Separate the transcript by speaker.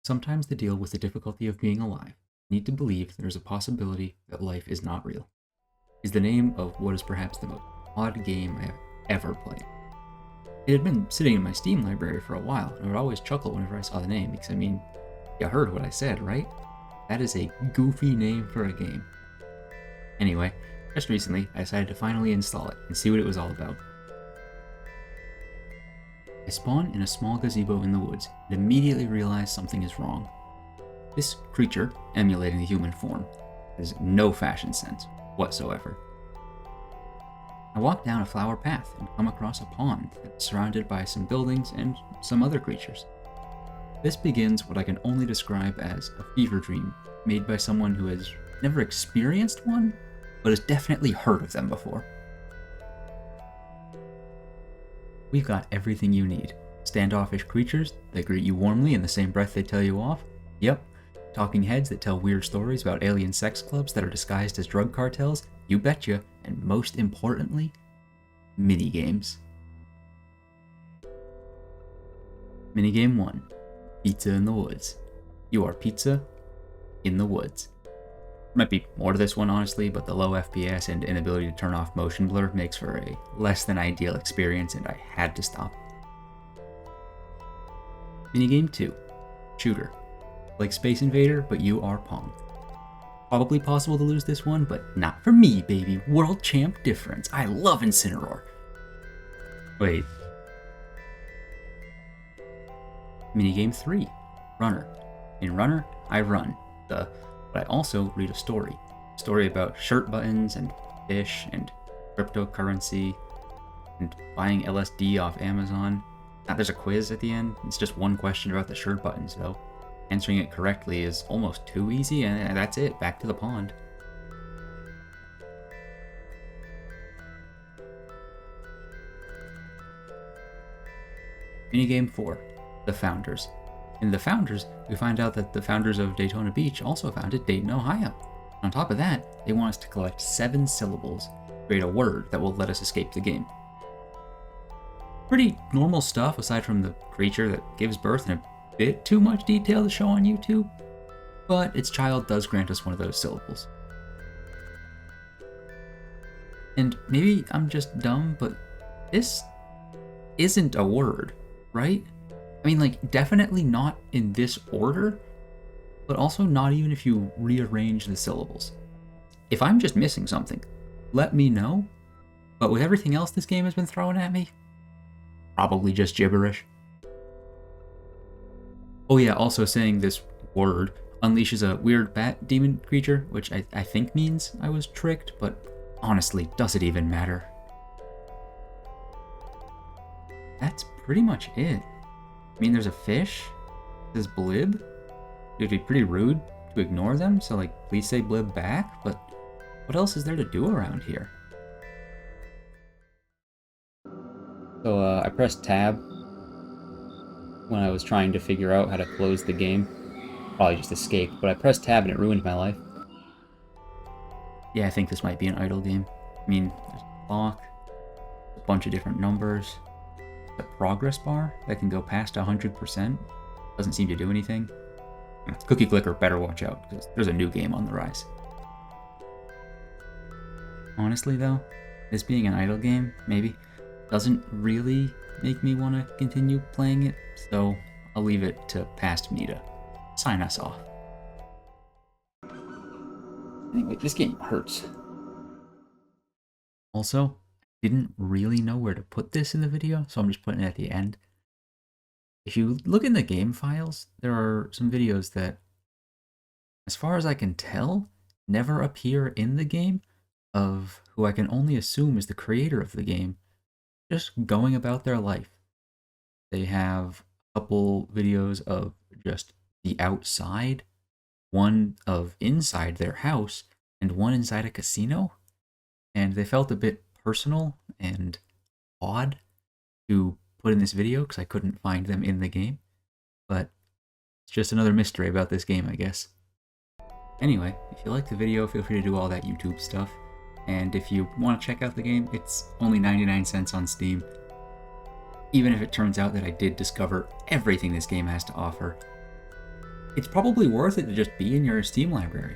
Speaker 1: Sometimes to deal with the difficulty of being alive, you need to believe there is a possibility that life is not real, is the name of what is perhaps the most odd game I have ever played. It had been sitting in my Steam library for a while, and I would always chuckle whenever I saw the name, because you heard what I said, right? That is a goofy name for a game. Anyway, just recently, I decided to finally install it and see what it was all about. I spawn in a small gazebo in the woods and immediately realize something is wrong. This creature, emulating the human form, has no fashion sense whatsoever. I walk down a flower path and come across a pond that's surrounded by some buildings and some other creatures. This begins what I can only describe as a fever dream made by someone who has never experienced one, but has definitely heard of them before. We've got everything you need. Standoffish creatures that greet you warmly in the same breath they tell you off. Yep. Talking heads that tell weird stories about alien sex clubs that are disguised as drug cartels. You betcha. And most importantly, minigames. Minigame 1. Pizza in the woods. You are pizza in the woods. Might be more to this one, honestly, but the low FPS and inability to turn off motion blur makes for a less than ideal experience, and I had to stop. Minigame 2. Shooter. Like Space Invader, but you are Pong. Probably possible to lose this one, but not for me, baby. World champ difference. I love Incineroar. Wait. Minigame 3. Runner. In Runner, I run. But I also read a story. A story about shirt buttons and fish and cryptocurrency and buying LSD off Amazon. Now, there's a quiz at the end. It's just one question about the shirt buttons, though. Answering it correctly is almost too easy, and that's it. Back to the pond. Minigame 4. The Founders. In The Founders, we find out that the founders of Daytona Beach also founded Dayton, Ohio. On top of that, they want us to collect 7 syllables, create a word that will let us escape the game. Pretty normal stuff aside from the creature that gives birth in a bit too much detail to show on YouTube, but its child does grant us one of those syllables. And maybe I'm just dumb, but this isn't a word, right? I mean, like, definitely not in this order, but also not even if you rearrange the syllables. If I'm just missing something, let me know, but with everything else this game has been throwing at me, probably just gibberish. Oh yeah, also saying this word unleashes a weird bat demon creature, which I think means I was tricked, but honestly, does it even matter? That's pretty much it. I mean, there's a fish. There's blib. It'd be pretty rude to ignore them, so like, please say blib back, but what else is there to do around here? So I pressed tab when I was trying to figure out how to close the game. Probably just escaped, but I pressed tab and it ruined my life. Yeah, I think this might be an idle game. I mean, there's a clock, a bunch of different numbers, a progress bar that can go past 100%. Doesn't seem to do anything. Cookie Clicker better watch out, because there's a new game on the rise. Honestly though, this being an idle game, maybe, doesn't really make me want to continue playing it, so I'll leave it to past me to sign us off. Anyway, this game hurts. Also, I didn't really know where to put this in the video, so I'm just putting it at the end. If you look in the game files, there are some videos that, as far as I can tell, never appear in the game, of who I can only assume is the creator of the game, just going about their life. They have a couple videos of just the outside, one of inside their house, and one inside a casino, and they felt a bit personal and odd to put in this video because I couldn't find them in the game, but it's just another mystery about this game, I guess. Anyway, if you liked the video, feel free to do all that YouTube stuff. And if you want to check out the game, it's only 99 cents on Steam. Even if it turns out that I did discover everything this game has to offer. it's probably worth it to just be in your Steam library.